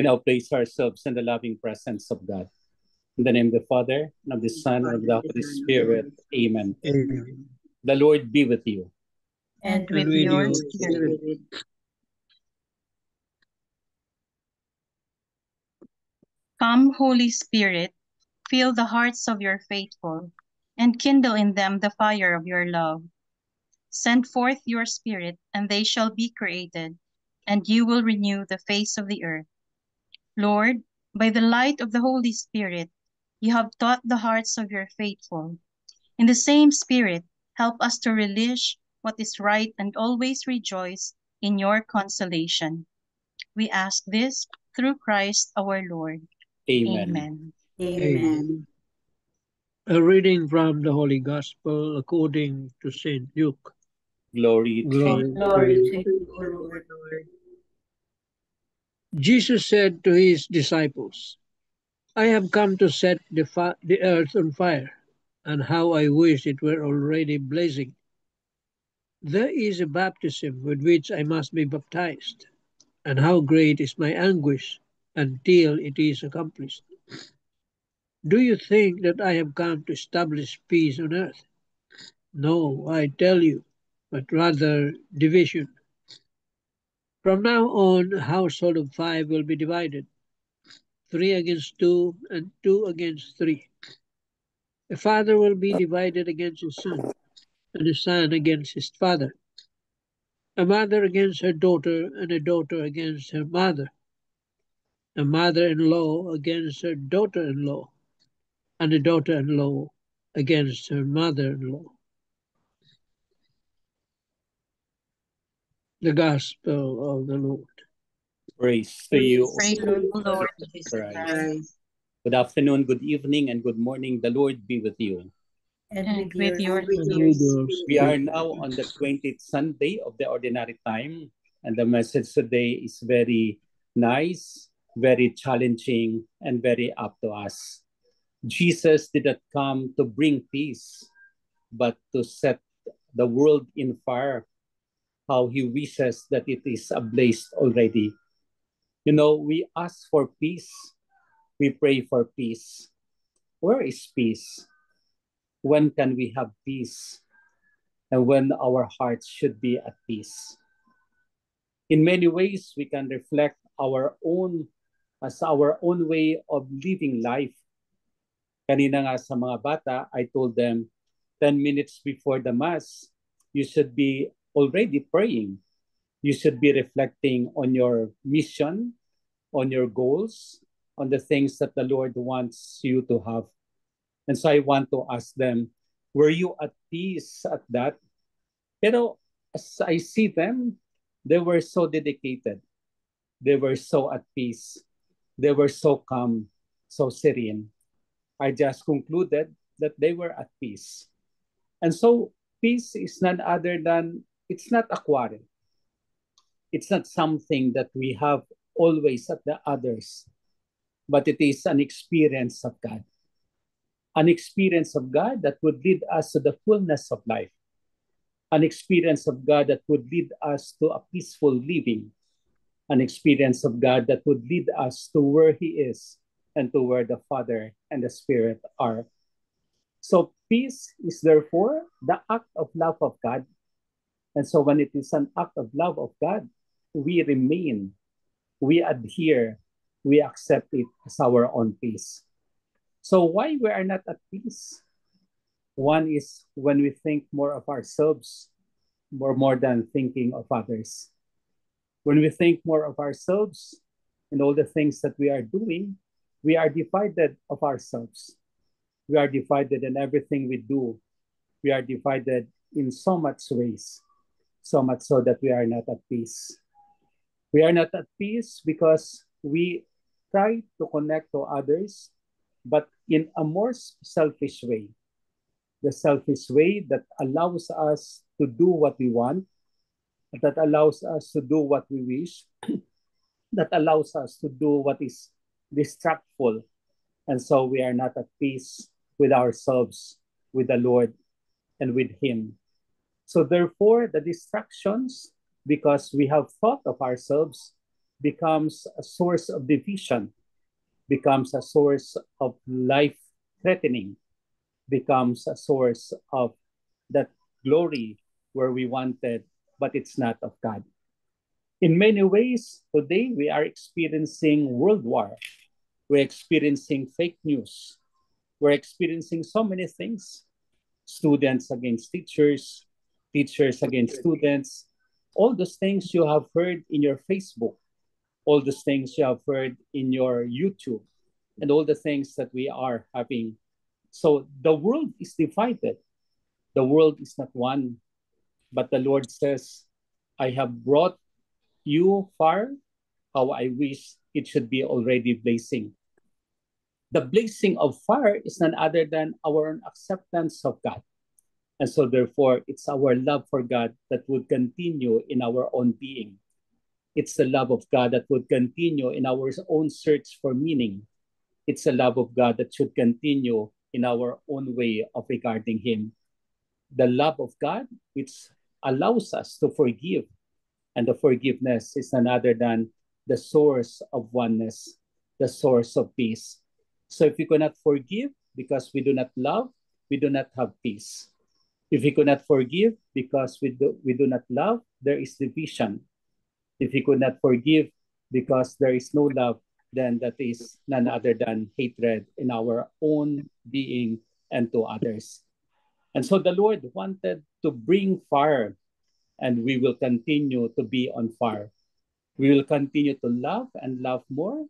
We now place ourselves in the loving presence of God. In the name of the Father, and of the Son, and of the Holy Spirit. Amen. Amen. The Lord be with you. And And with with your your spirit. spirit. Come, Holy Spirit, fill the hearts of your faithful, and kindle in them the fire of your love. Send forth your Spirit, and they shall be created, and you will renew the face of the earth. Lord, by the light of the Holy Spirit, you have taught the hearts of your faithful. In the same Spirit, help us to relish what is right and always rejoice in your consolation. We ask this through Christ our Lord. Amen. Amen. Amen. A reading from the Holy Gospel according to St. Luke. Glory to Glory you. Glory to to you. you, O Lord. Jesus said to his disciples, I have come to set the earth on fire, and how I wish it were already blazing. There is a baptism with which I must be baptized, and how great is my anguish until it is accomplished. Do you think that I have come to establish peace on earth? No, I tell you, but rather division. From now on, a household of five will be divided, three against two, and two against three. A father will be divided against his son, and a son against his father, a mother against her daughter, and a daughter against her mother, a mother-in-law against her daughter-in-law, and a daughter-in-law against her mother-in-law. The Gospel of the Lord. Praise to you, O Praise Lord you, Lord Jesus Jesus Christ. Christ. Good afternoon, good evening, and good morning. The Lord be with you. And with your And with your We are spirit. now on the 20th Sunday of the Ordinary Time, and the message today is very nice, very challenging, and very up to us. Jesus did not come to bring peace, but to set the world in fire, how he wishes that it is ablaze already. You know, we ask for peace, we pray for peace. Where is peace? When can we have peace? And when our hearts should be at peace? In many ways, we can reflect our own as our own way of living life. Kanina nga sa mga bata, I told them 10 minutes before the Mass, you should be already praying. You should be reflecting on your mission, on your goals, on the things that the Lord wants you to have. And so I want to ask them, were you at peace at that? Pero as I see them, they were so dedicated. They were so at peace. They were so calm, so serene. I just concluded that they were at peace. And so peace is none other than, it's not a quarrel. It's not something that we have always at the others, but it is an experience of God. An experience of God that would lead us to the fullness of life. An experience of God that would lead us to a peaceful living. An experience of God that would lead us to where He is and to where the Father and the Spirit are. So peace is therefore the act of love of God. And so when it is an act of love of God, we remain, we adhere, we accept it as our own peace. So why we are not at peace? One is when we think more of ourselves, more than thinking of others. When we think more of ourselves and all the things that we are doing, we are divided of ourselves. We are divided in everything we do. We are divided in so much ways, so much so that we are not at peace. We are not at peace because we try to connect to others, but in a more selfish way. The selfish way that allows us to do what we want, that allows us to do what we wish, that allows us to do what is distractful. And so we are not at peace with ourselves, with the Lord, and with Him. So therefore, the distractions, because we have thought of ourselves, becomes a source of division, becomes a source of life-threatening, becomes a source of that glory where we wanted, but it's not of God. In many ways, today we are experiencing world war. We're experiencing fake news. We're experiencing so many things. Students against teachers, teachers against students. All those things you have heard in your Facebook, all those things you have heard in your YouTube, and all the things that we are having. So the world is divided. The world is not one, but the Lord says, I have brought you far, how I wish it should be already blazing. The blazing of fire is none other than our acceptance of God. And so therefore, it's our love for God that would continue in our own being. It's the love of God that would continue in our own search for meaning. It's the love of God that should continue in our own way of regarding Him. The love of God, which allows us to forgive. And the forgiveness is none other than the source of oneness, the source of peace. So if we cannot forgive because we do not love, we do not have peace. If we cannot forgive because we do not love, there is division. If we could not forgive because there is no love, then that is none other than hatred in our own being and to others. And so the Lord wanted to bring fire, and we will continue to be on fire. We will continue to love and love more.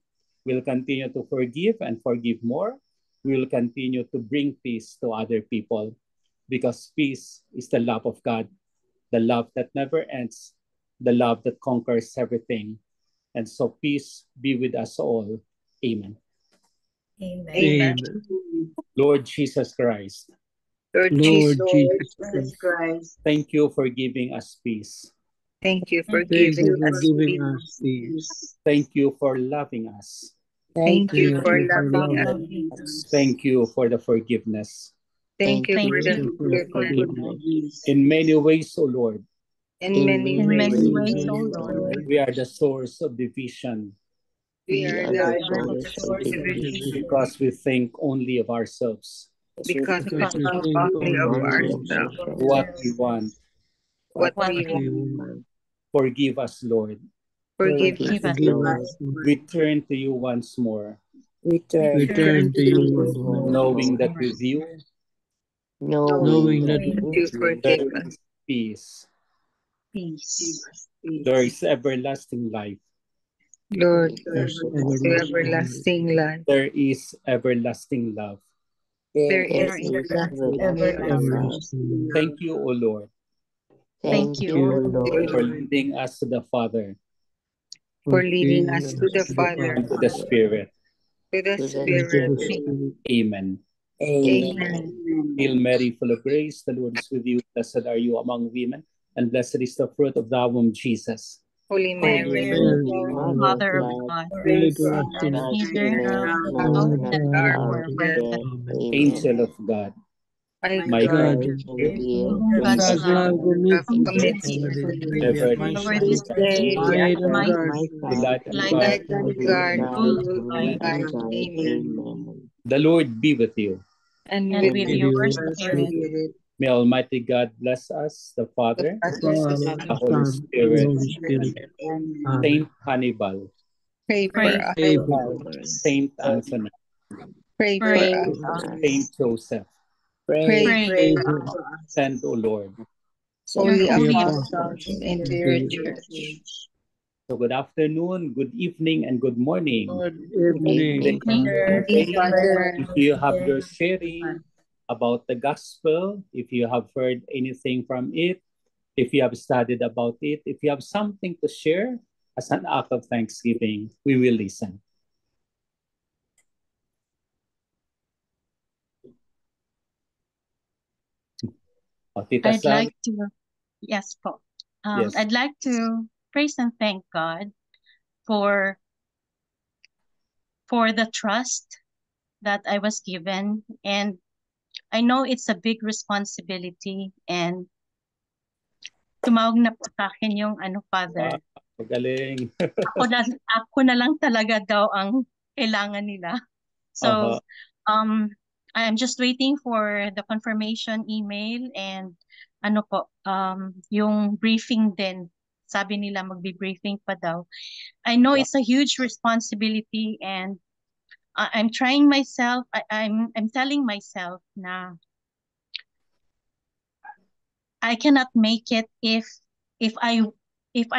We'll continue to forgive and forgive more. We will continue to bring peace to other people, because peace is the love of God, the love that never ends, the love that conquers everything. And so peace be with us all. Amen. Amen. Lord Jesus Christ, Lord Lord Jesus Jesus Christ, thank you for giving us peace. thank you for thank giving you for us giving peace. us peace. Thank you for loving us. Thank you Thank for you for loving loving us. Thank you for the forgiveness. Thank you Thank for you the for the forgiveness. In many ways, O Lord, In many in many ways, ways, O Lord. we are the source of division we are the Lord, source of division because we think only of ourselves, because we because we think think only of only ourselves, what we want. what what we we want. want. Forgive us, Lord. Forgive us, give us, Forgive Lord. us, Lord. We turn to you once more, We turn to you once more, knowing that with you knowing that You forgive there us. is peace, peace. there is everlasting life, Lord, there's the everlasting life. there is everlasting love. There There is is everlasting. Thank you, O Lord, Thank you, O Lord, for leading us to the Father for leading giving us to the Father, and to the Spirit. to the and to Spirit. the Spirit. Amen. Amen. Hail Mary, full of grace, the Lord is with you. Blessed are you among women, and blessed is the fruit of thy womb, Jesus. Holy Mary, Mary, Mother of God, pray to us sinners, neither now now and and at at the the hour hour of of our our death. death. Amen. Angel of God, my God, guardian angel, Whom God's God's love love commits have each committed every day ever at my over side. this day, Light and my guard, to light and light guard. light and guard, rule rule and and guide, guide. Amen. The Lord be with you. And and with with with your you, spirit, May Almighty God bless us, the the Father, Father, Father, Son, the the Holy Son, and the Spirit, Holy Spirit. Amen. Saint Hannibal, pray for pray, us. Pray for us. Saint Anthony, Pray for pray, us. Saint Joseph, Pray pray, Pray for for us. send, O Lord. your Holy the holy apostles apostles and and dear the church. So good afternoon, good evening, and good morning. good evening. evening. Holy Father, If you have your sharing about the gospel, if you have heard anything from it, if you have studied about it, if you have something to share as an act of thanksgiving, we will listen. Tita I'd Sam, like to, yes, po. yes. I'd like to praise and thank God for the trust that I was given, and I know it's a big responsibility, and tumawag na po sa akin yung Father. Magaling. Ako na lang talaga daw ang kailangan nila. So, I'm just waiting for the confirmation email and ano po, yung briefing din. Sabi nila magbi-briefing pa daw. I know it's a huge responsibility and I'm trying myself. I'm telling myself na I cannot make it if I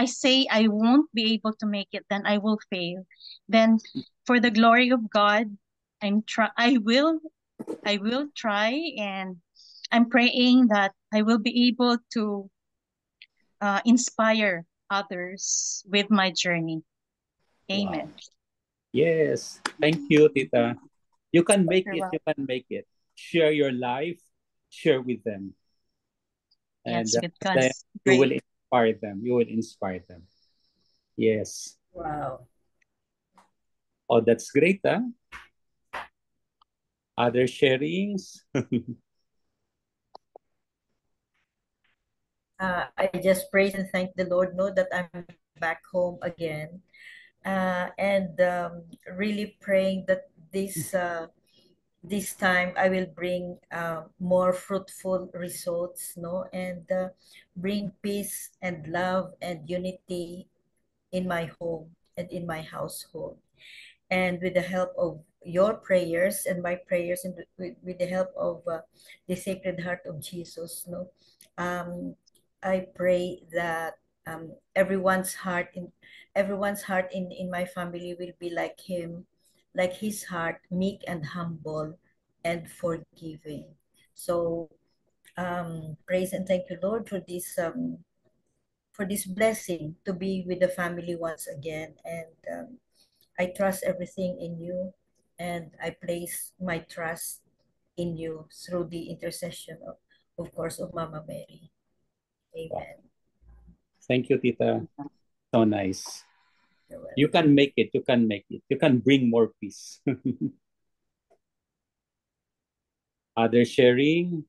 say I won't be able to make it, then I will fail. Then for the glory of God, I will try, and I'm praying that I will be able to inspire others with my journey. Amen. Wow. Yes. Thank you, Tita. You can make You're it. welcome. You can make it. Share your life. Share with them. And Yes, with then God's you will grace. inspire them. You will inspire them. Yes. Wow. Oh, that's great, huh? Other sharings? I just praise and thank the Lord, know that I'm back home again. And really praying that this time I will bring more fruitful results, no, and bring peace and love and unity in my home and in my household. And with the help of your prayers and my prayers, and with the help of the Sacred Heart of Jesus, no, I pray that everyone's heart in my family will be like him, like his heart, meek and humble and forgiving. So praise and thank you, Lord, for this blessing to be with the family once again. And I trust everything in you, and I place my trust in you through the intercession of course, of Mama Mary. Amen. Thank you, Tita. So nice. You're welcome. You can make it. You can make it. You can bring more peace. Other sharing?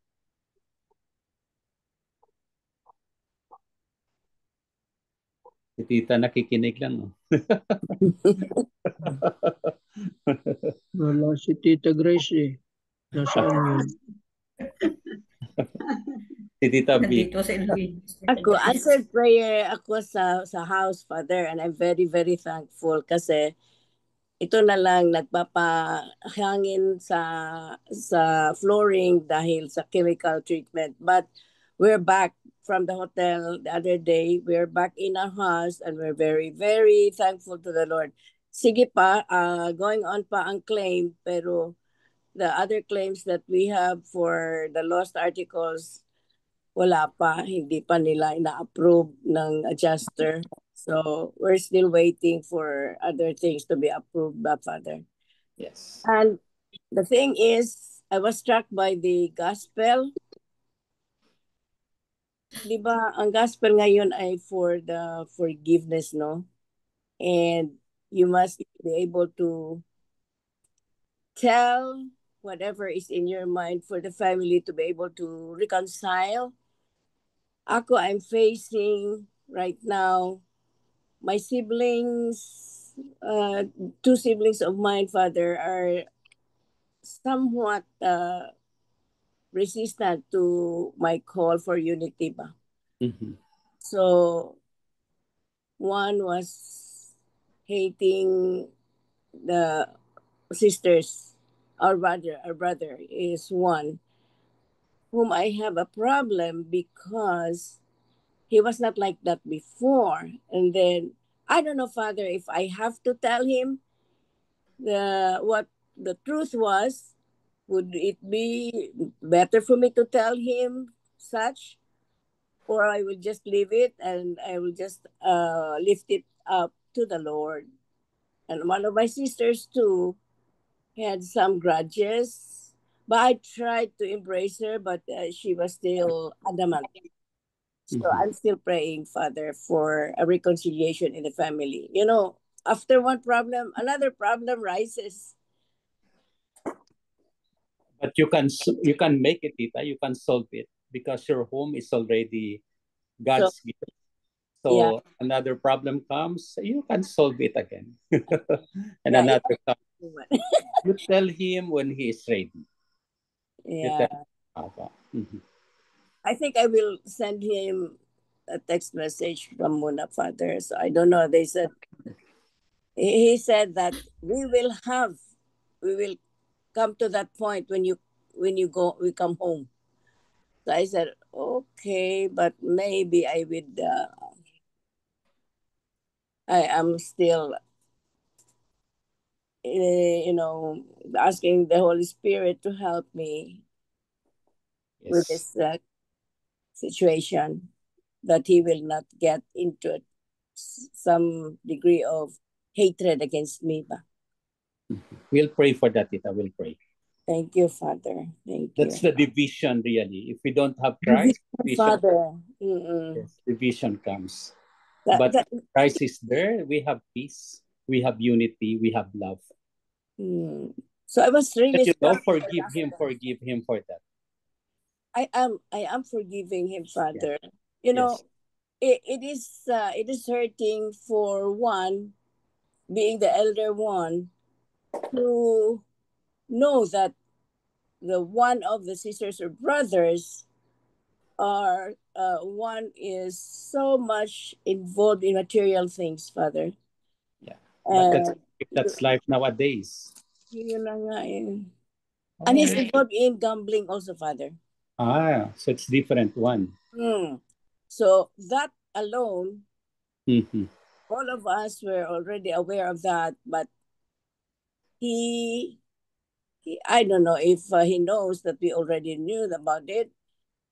Si Tita nakikinig lang. Oh. Wala si Tita Grace eh. Nasaan yun? Si Tita B. Nandito sa Iloilo. Ako, answered prayer ako sa house, Father, and I'm very, very thankful kasi ito na lang nagpapahangin sa flooring dahil sa chemical treatment. But we're back from the hotel the other day. We're back in our house and we're very, very thankful to the Lord. Sige pa, going on pa ang claim, pero the other claims that we have for the lost articles, wala pa, hindi pa nila ina-approve ng adjuster. So we're still waiting for other things to be approved by Father. Yes. And the thing is, I was struck by the gospel. Di ba, ang gospel ngayon ay for the forgiveness, no? And you must be able to tell whatever is in your mind for the family to be able to reconcile. Ako, I'm facing right now my siblings, two siblings of mine, Father, are somewhat resistant to my call for unity ba. Mm-hmm. So one was hating the sisters. Our brother is one whom I have a problem because he was not like that before. And then I don't know, Father, if I have to tell him what the truth was. Would it be better for me to tell him such, or I will just leave it and I will just lift it up to the Lord? And one of my sisters too had some grudges, but I tried to embrace her, but she was still adamant. So I'm still praying, Father, for a reconciliation in the family. You know, after one problem, another problem rises. But you can make it, Tita. You can solve it because your home is already God's gift. So another problem comes, you can solve it again. And Yeah, another comes, you tell him when he is ready. You yeah. tell Papa. Mhm. I think I will send him a text message from Muna Father. So I don't know. They said he said that we will come to that point when we come home. So I said, okay, but maybe I am still, asking the Holy Spirit to help me with Yes. this situation, that he will not get into some degree of hatred against me. Ba? We'll pray for that, Tita. We'll pray. Thank you, Father. Thank you. That's the division, really. If we don't have Christ, division, Father. yes, division comes. That, But that, Christ is there. We have peace. We have unity. We have love. So I was really And struck. forgive him for that. I am forgiving him, Father. You know, Yes. it is hurting for one, being the elder one, to know that the one of the sisters or brothers are one is so much involved in material things, Father. Yeah. But that's You, life nowadays. yun na nga eh. And he's involved in gambling also, Father. So it's different one. So that alone, Mm-hmm. all of us were already aware of that, but he I don't know if he knows that we already knew about it,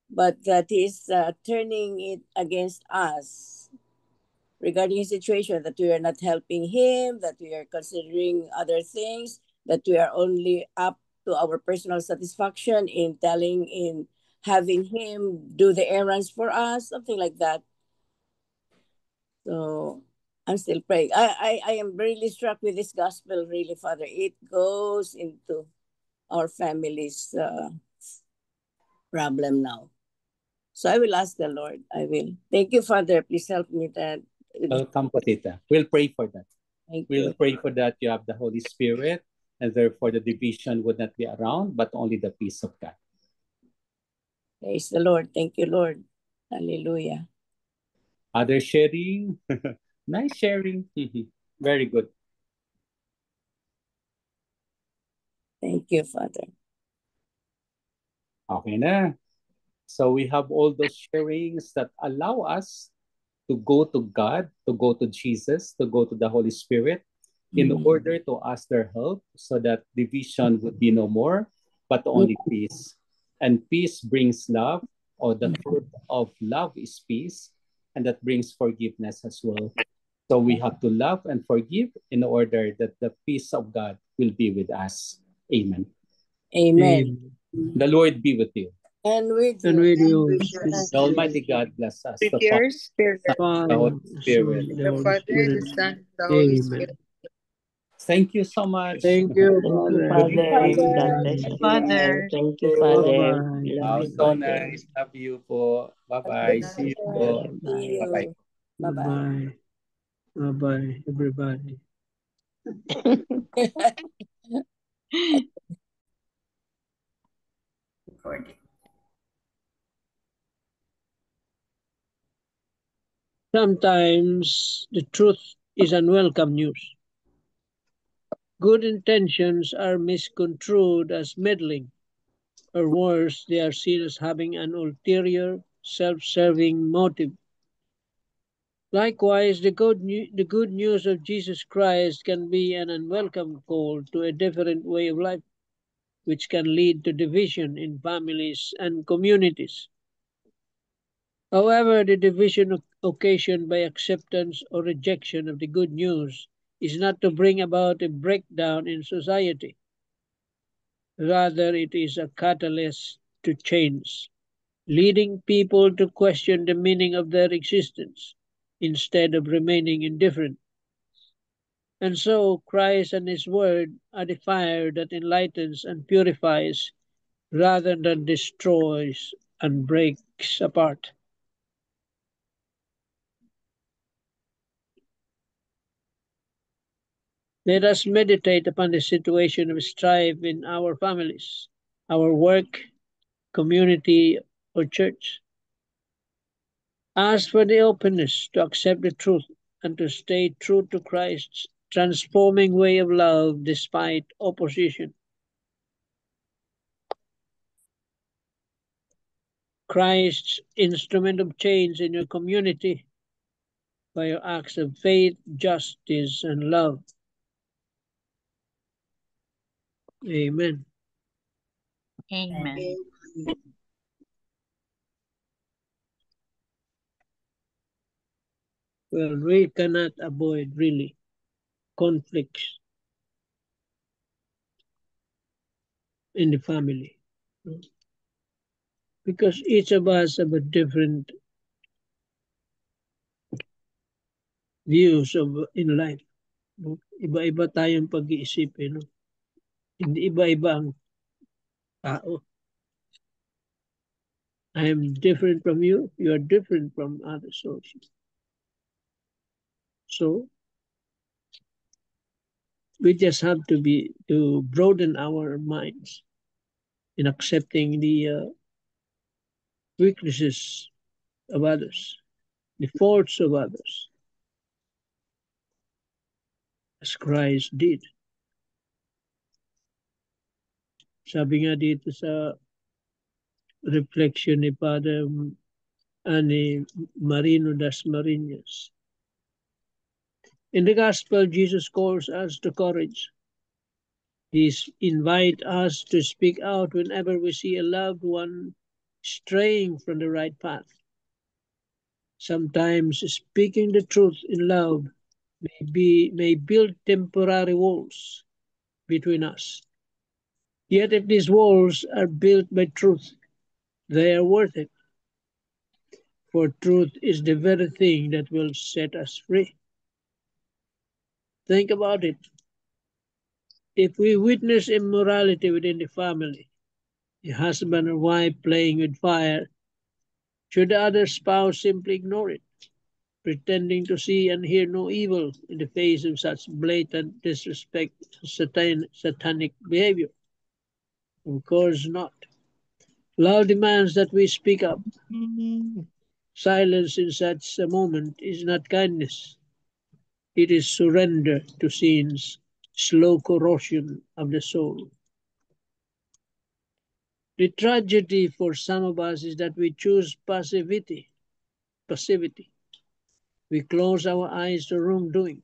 but that he's turning it against us regarding his situation, that we are not helping him, that we are considering other things, that we are only up to our personal satisfaction in having him do the errands for us, something like that. So I'm still praying. I am really struck with this gospel, really, Father. It goes into our family's problem now. So I will ask the Lord. I will. Thank you, Father. Please help me that. Welcome, Tita. We'll pray for that. Thank We'll you. pray for that. You have the Holy Spirit, and therefore the division would not be around, but only the peace of God. Praise the Lord. Thank you, Lord. Hallelujah. Other sharing, nice sharing. Very good. Thank you, Father. Okay na. So we have all those sharings that allow us to go to God, to go to Jesus, to go to the Holy Spirit in order to ask their help so that division would be no more, but only peace. And peace brings love, or the fruit of love is peace, and that brings forgiveness as well. So we have to love and forgive in order that the peace of God will be with us. Amen. Amen. The Lord be with you. And with And you. with you, The Almighty God bless us, With the your Father, spirit, Son, the Father, Holy Spirit. Son, the the Holy Father, Spirit. the Son, the Holy Amen. Spirit. Thank you so much. Thank you, Thank you, Father. Good Father. evening. God Father, bless at the everyone. end. Father. Thank you, Father. Bye-bye. Love Wow, you, so Father. nice. Love you po. Bye-bye. Bye-bye. See you Bye. po. See Bye. Bye-bye. you. Bye-bye. Bye-bye. Bye-bye, everybody. Recording. Sometimes the truth is unwelcome news. Good intentions are misconstrued as meddling, or worse, they are seen as having an ulterior, self-serving motive. Likewise, the good news of Jesus Christ can be an unwelcome call to a different way of life, which can lead to division in families and communities. However, the division occasioned by acceptance or rejection of the good news is not to bring about a breakdown in society. Rather, it is a catalyst to change, leading people to question the meaning of their existence instead of remaining indifferent. And so, Christ and His Word are the fire that enlightens and purifies rather than destroys and breaks apart. Let us meditate upon the situation of strife in our families, our work, community, or church. Ask for the openness to accept the truth and to stay true to Christ's transforming way of love despite opposition. Christ's instrument of change in your community by your acts of faith, justice, and love. Amen. Amen. Well, we cannot avoid really conflicts in the family because each of us have a different views of in life. Iba-iba tayong pag-iisip, no? Hindi iba-iba ang tao. I am different from you, you are different from other sources. So we just have to broaden our minds in accepting the weaknesses of others, the faults of others, as Christ did. Sabi nga dito sa reflection ni Father Ani Marino das Marinas. In the Gospel, Jesus calls us to courage. He invites us to speak out whenever we see a loved one straying from the right path. Sometimes speaking the truth in love may build temporary walls between us. Yet if these walls are built by truth, they are worth it. For truth is the very thing that will set us free. Think about it. If we witness immorality within the family, a husband or wife playing with fire, should the other spouse simply ignore it, pretending to see and hear no evil in the face of such blatant disrespect, satanic behavior? Of course not. Love demands that we speak up. Silence in such a moment is not kindness. It is surrender to sin's slow corrosion of the soul. The tragedy for some of us is that we choose passivity. We close our eyes to wrongdoing,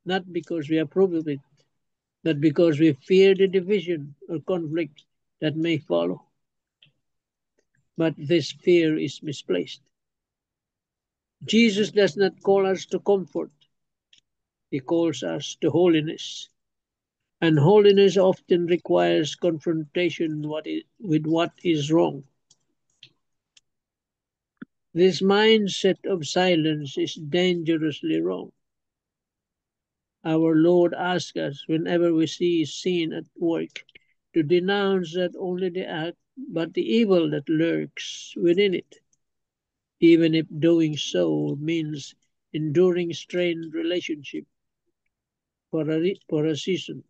not because we approve of it, but because we fear the division or conflict that may follow. But this fear is misplaced. Jesus does not call us to comfort. He calls us to holiness. And holiness often requires confrontation with what is wrong. This mindset of silence is dangerously wrong. Our Lord asks us whenever we see sin at work to denounce not only the act, but the evil that lurks within it, even if doing so means enduring strained relationship for a season.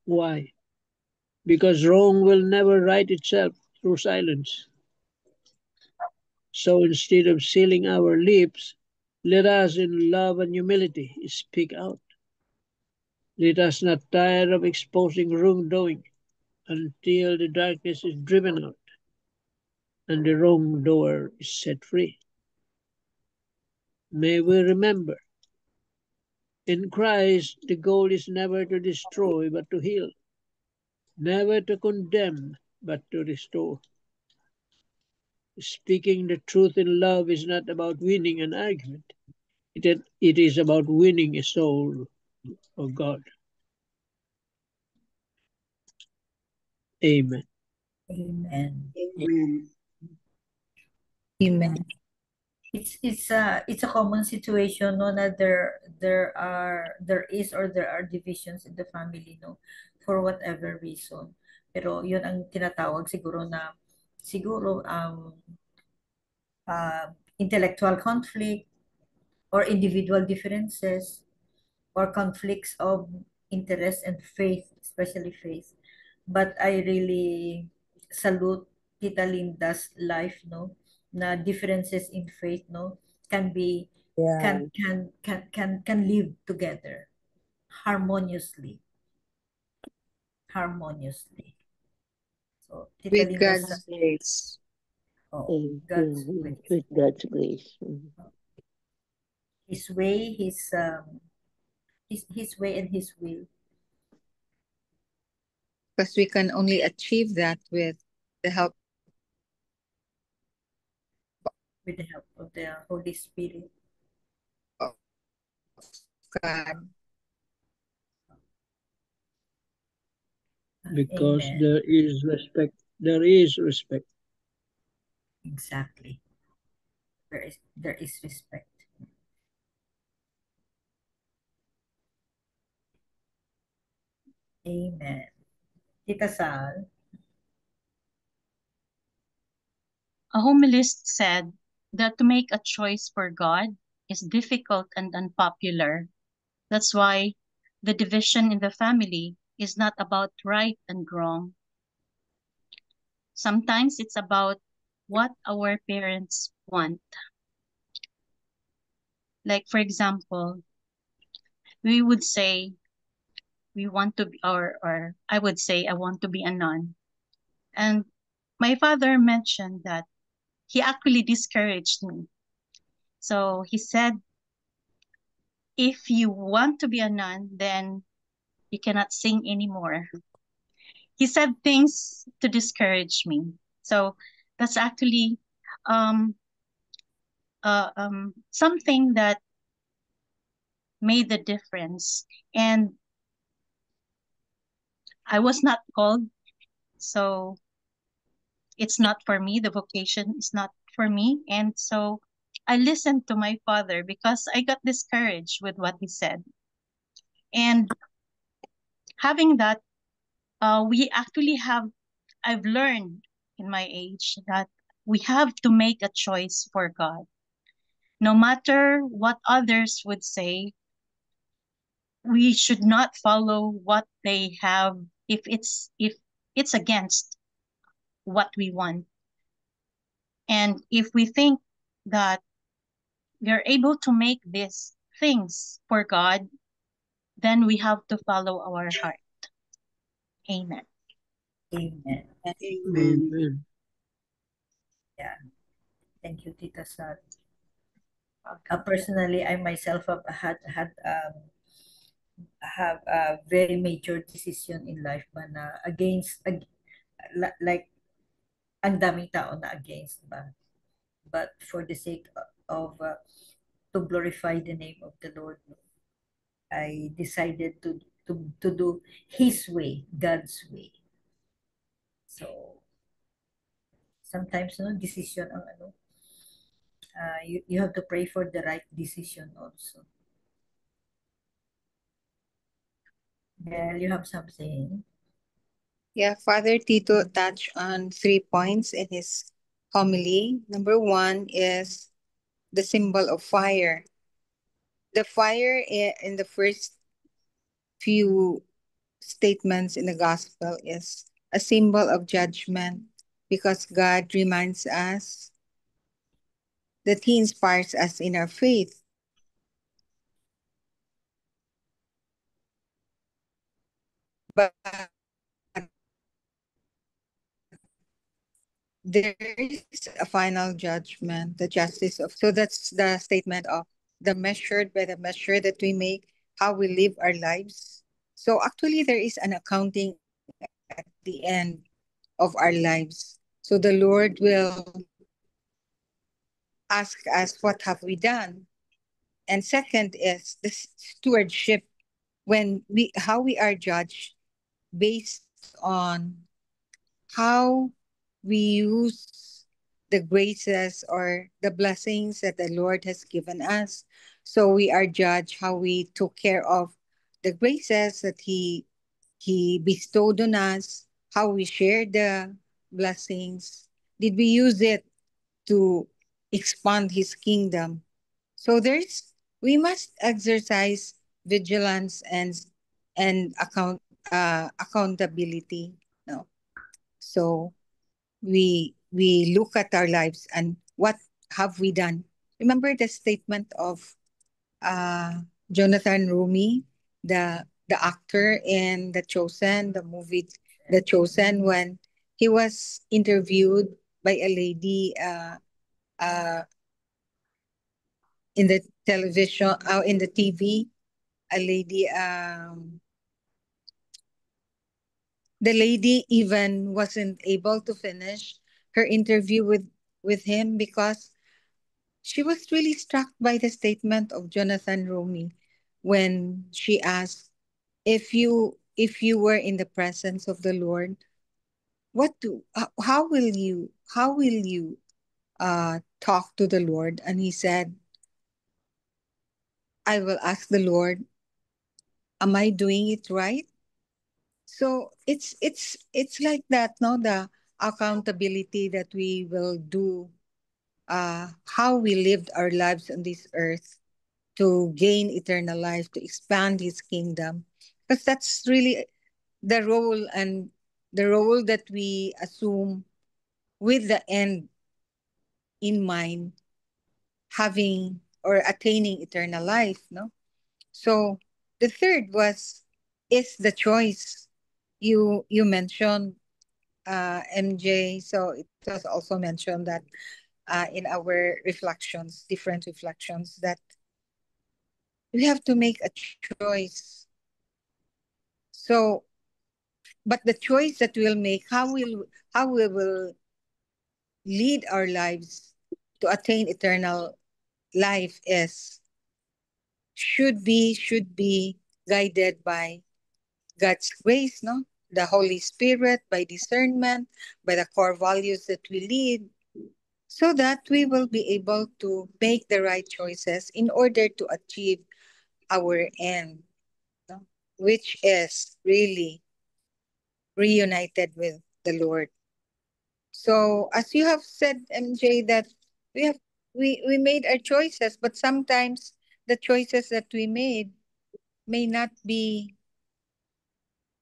Why? Because wrong will never right itself through silence. So instead of sealing our lips, let us in love and humility speak out. Let us not tire of exposing wrongdoing until the darkness is driven out and the wrongdoer is set free. May we remember, in Christ, the goal is never to destroy, but to heal. Never to condemn, but to restore. Speaking the truth in love is not about winning an argument. It is about winning a soul of God. Amen. Amen. Amen. Amen. It's a common situation, no, na there is or there are divisions in the family, no, for whatever reason. Pero yun ang tinatawag siguro na intellectual conflict or individual differences. or conflicts of interest and faith, especially faith. But I really salute Tita Linda's life, no, na differences in faith, no, can be Yeah. can live together harmoniously, harmoniously. So Tita With Linda's God's grace. God's With grace, God's grace. His way, His way and His will. Because we can only achieve that with the help With the help of the Holy Spirit. of God. Because Amen. there is respect. There is respect. Exactly. There is respect. Amen. Tita Sal. A homilist said that to make a choice for God is difficult and unpopular. That's why the division in the family is not about right and wrong. Sometimes it's about what our parents want. Like, for example, we would say we want to be, or I would say I want to be a nun. And my father mentioned that he actually discouraged me. So he said, if you want to be a nun, then you cannot sing anymore. He said things to discourage me. So that's actually um, something that made the difference. And I was not called, so it's not for me. The vocation is not for me. And so I listened to my father because I got discouraged with what he said. And having that, we actually have, I've learned in my age that we have to make a choice for God. No matter what others would say, we should not follow what they have if it's against what we want. And if we think that we are able to make these things for God, then we have to follow our heart. Amen. Amen. Amen. Yeah. Thank you, Tita Sal. Personally, I myself have a very major decision in life ba na like ang daming tao na against ba. But for the sake of to glorify the name of the Lord, I decided to do His way, God's way. So sometimes no decision ang you have to pray for the right decision also. Well, you have something. Yeah, Father Tito touched on 3 points in his homily. Number 1 is the symbol of fire. The fire in the first few statements in the gospel is a symbol of judgment because God reminds us that He inspires us in our faith. But there is a final judgment, the justice of. So that's the statement of the measured by the measure that we make, how we live our lives. So actually, there is an accounting at the end of our lives. So the Lord will ask us, what have we done? And second is the stewardship, when how we are judged based on how we use the graces or the blessings that the Lord has given us. So we are judged how we took care of the graces that He bestowed on us, how we shared the blessings. Did we use it to expand His kingdom? So we must exercise vigilance and accountability. No, so we look at our lives and what have we done. Remember the statement of Jonathan Rumi, the actor in The Chosen, the movie The Chosen, when he was interviewed by a lady uh, in the television, in the TV, a lady, the lady even wasn't able to finish her interview with him because she was really struck by the statement of Jonathan Rumi when she asked, if you were in the presence of the Lord, how will you talk to the Lord? And he said, I will ask the Lord, am I doing it right? So it's like that, no? The accountability that we will do, how we lived our lives on this earth to gain eternal life, to expand his kingdom. Because that's really the role that we assume with the end in mind, having or attaining eternal life, no? So the third is the choice. You mentioned, MJ, so it was also mentioned that in our reflections, different reflections, that we have to make a choice. So, but the choice that we'll make, how we will lead our lives to attain eternal life is should be guided by God's grace, no? The Holy Spirit, by discernment, by the core values that we lead, so that we will be able to make the right choices in order to achieve our end, no? Which is really reunited with the Lord. So as you have said, MJ, that we have we made our choices, but sometimes the choices that we made may not be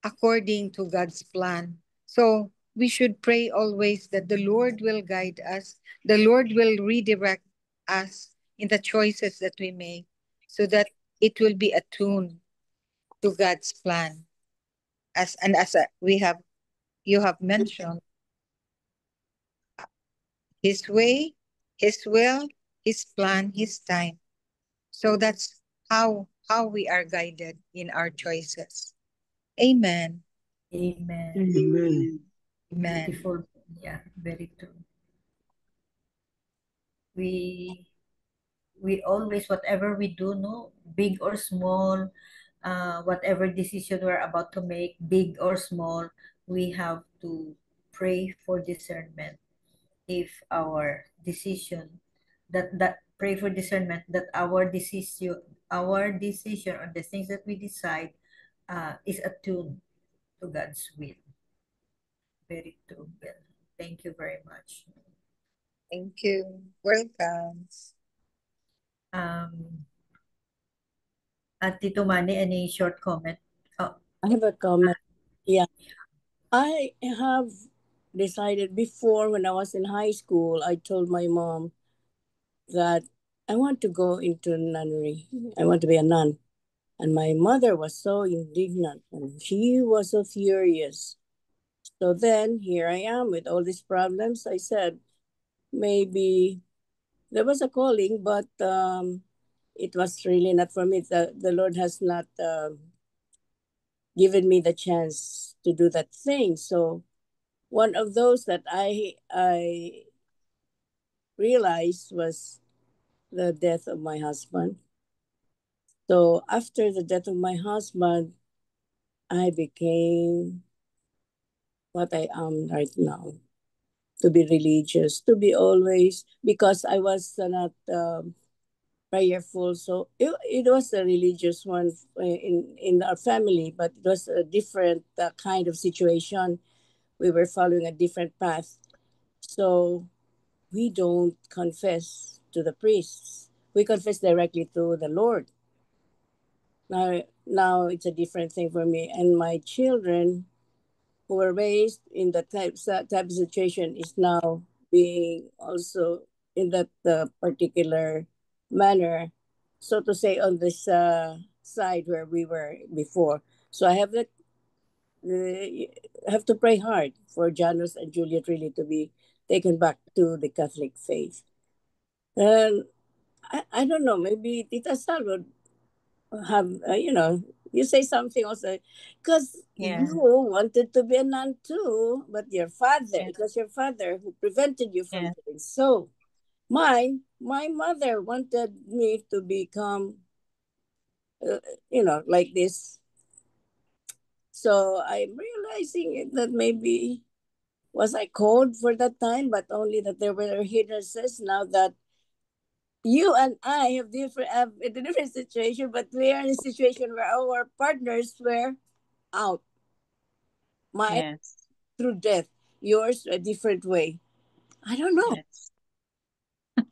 according to God's plan. So we should pray always that the Lord will guide us, the Lord will redirect us in the choices that we make, so that it will be attuned to God's plan. We have you have mentioned, his way, his will, his plan, his time. So that's how we are guided in our choices. Amen. Amen. Amen. Amen. Beautiful. Yeah, very true. We we always, whatever we do, no, big or small, whatever decision we're about to make, big or small, we have to pray for discernment. If our decision, that pray for discernment, that our decision or the things that we decide is attuned to God's will. Very true, Bill. Thank you very much. Thank you. Welcome. Um, at Tito Manny, any short comment? Oh, I have a comment. Yeah. I have decided before, when I was in high school, I told my mom that I want to go into nunnery. I want to be a nun. And my mother was so indignant and she was so furious. So then here I am with all these problems. I said, maybe there was a calling, but it was really not for me. The Lord has not given me the chance to do that thing. So one of those that I realized was the death of my husband. So after the death of my husband, I became what I am right now. To be religious, to be always, because I was not prayerful. So it was a religious one in our family, but it was a different kind of situation. We were following a different path. So we don't confess to the priests. We confess directly to the Lord. Now it's a different thing for me. And my children who were raised in the type of situation is now being also in that particular manner, so to say, on this side where we were before. So I have have to pray hard for Janus and Juliet really to be taken back to the Catholic faith. And I don't know, maybe Tita Sal would have, you say something also, because Yeah. you wanted to be a nun too, but your father, Yeah. it was your father who prevented you from Yeah. doing so. My mother wanted me to become, like this. So I'm realizing that maybe was I called for that time, but only that there were hindrances. Now that you and I have a different situation, but we are in a situation where our partners were out. Mine Yes. through death, yours a different way. I don't know. Yes.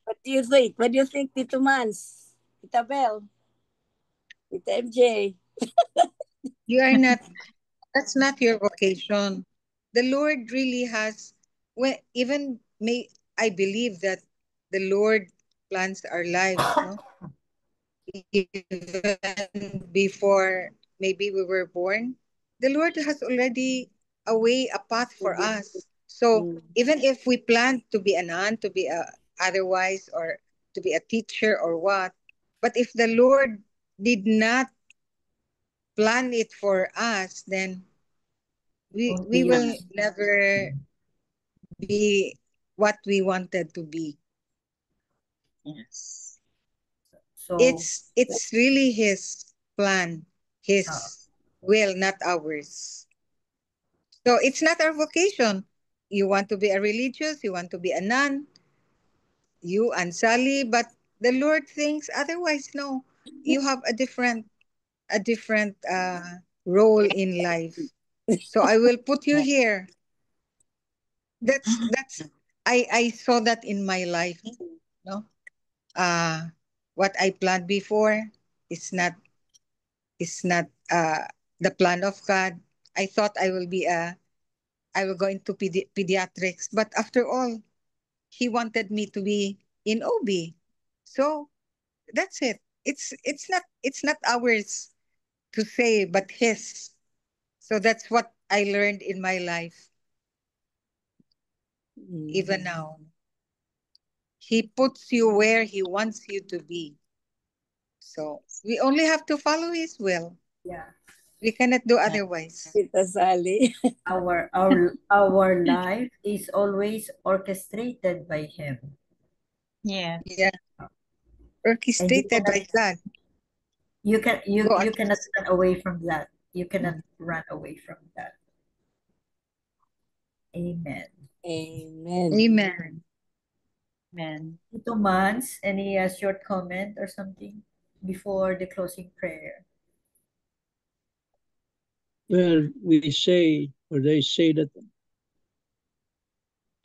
What do you think? What do you think, Tito Mans, Tita Bell, Tita MJ? You are not, that's not your vocation. The Lord really has, when even may, I believe that the Lord plans our lives, no? Even before maybe we were born, the Lord has already a way, a path for us. So Mm. even if we plan to be a nun, to be a otherwise, or to be a teacher or what, but if the Lord did not plan it for us, then Won't we be will yours. never be what we wanted to be. Yes. So, It's really His plan, uh, His will, not ours. So it's not our vocation. You want to be a religious, you want to be a nun, you and Sally, but the Lord thinks otherwise. No, you have a different role in life. So I will put you here. That's I saw that in my life. No, what I planned before is not the plan of God. I thought I will go into pediatrics, but after all, He wanted me to be in OB. So that's it. It's not ours to say, but His. So that's what I learned in my life. Even now, He puts you where He wants you to be. So we only have to follow His will. yeah, We cannot do otherwise. Tita Sally. our life is always orchestrated by Him, Yes. Yeah, and orchestrated by God. Go on. you cannot run away from that. You cannot run away from that. Amen. Amen. Amen. Amen. Tito Mans, any short comment or something before the closing prayer? Well, we say, or they say that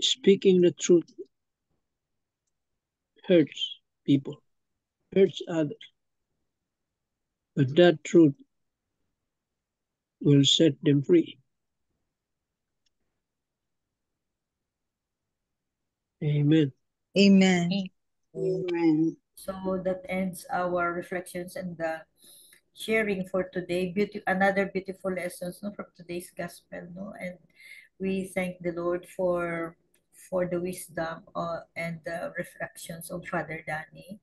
speaking the truth hurts people, hurts others, but that truth will set them free. Amen. Amen. Amen. So that ends our reflections and the sharing for today. Another beautiful lessons, no, from today's gospel, no, and we thank the Lord for the wisdom and the reflections of Father Danny.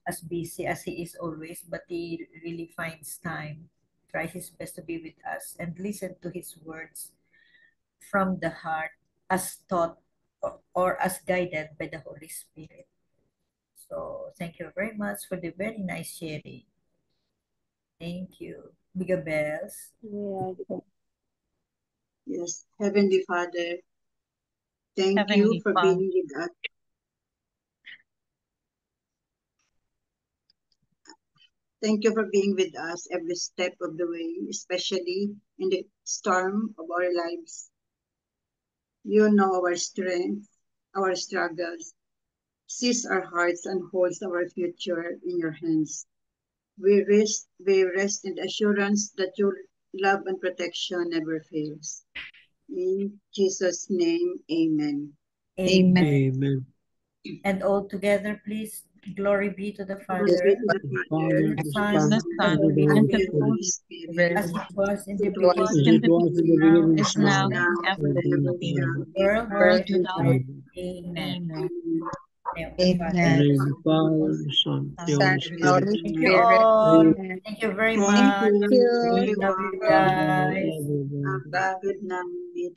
As busy as he is always, but he really finds time, tries his best to be with us and listen to his words from the heart as taught or as guided by the Holy Spirit. So thank you very much for the very nice sharing. Thank you. Bigger bells. Yeah. Yes, Heavenly Father, thank you Heavenly for Father. being with us. Thank you for being with us every step of the way, especially in the storm of our lives. You know our strength, our struggles, sees our hearts and holds our future in your hands. We rest in the assurance that your love and protection never fails. In Jesus' name, amen. Amen. Amen. And all together, please, glory be to the Glory Father, be to the The Father, Father, the the Son, Son, the and Son, the and and Holy the and the Spirit. Holy Holy Spirit, as it was in the it It was was Spirit, beginning, in in As it the was in the beginning, beginning, is so now, now, and and ever will will be be, shall forever. be world world without without end. end. Amen. Amen. Amen. Name of the Father, In the Amen. name of the Father, the Son, the Son, Holy Son, and Spirit. Holy thank you Amen. Spirit. all. Amen. Thank you very Thank Thank much. you, you. Love you everyone. guys. Have a good night.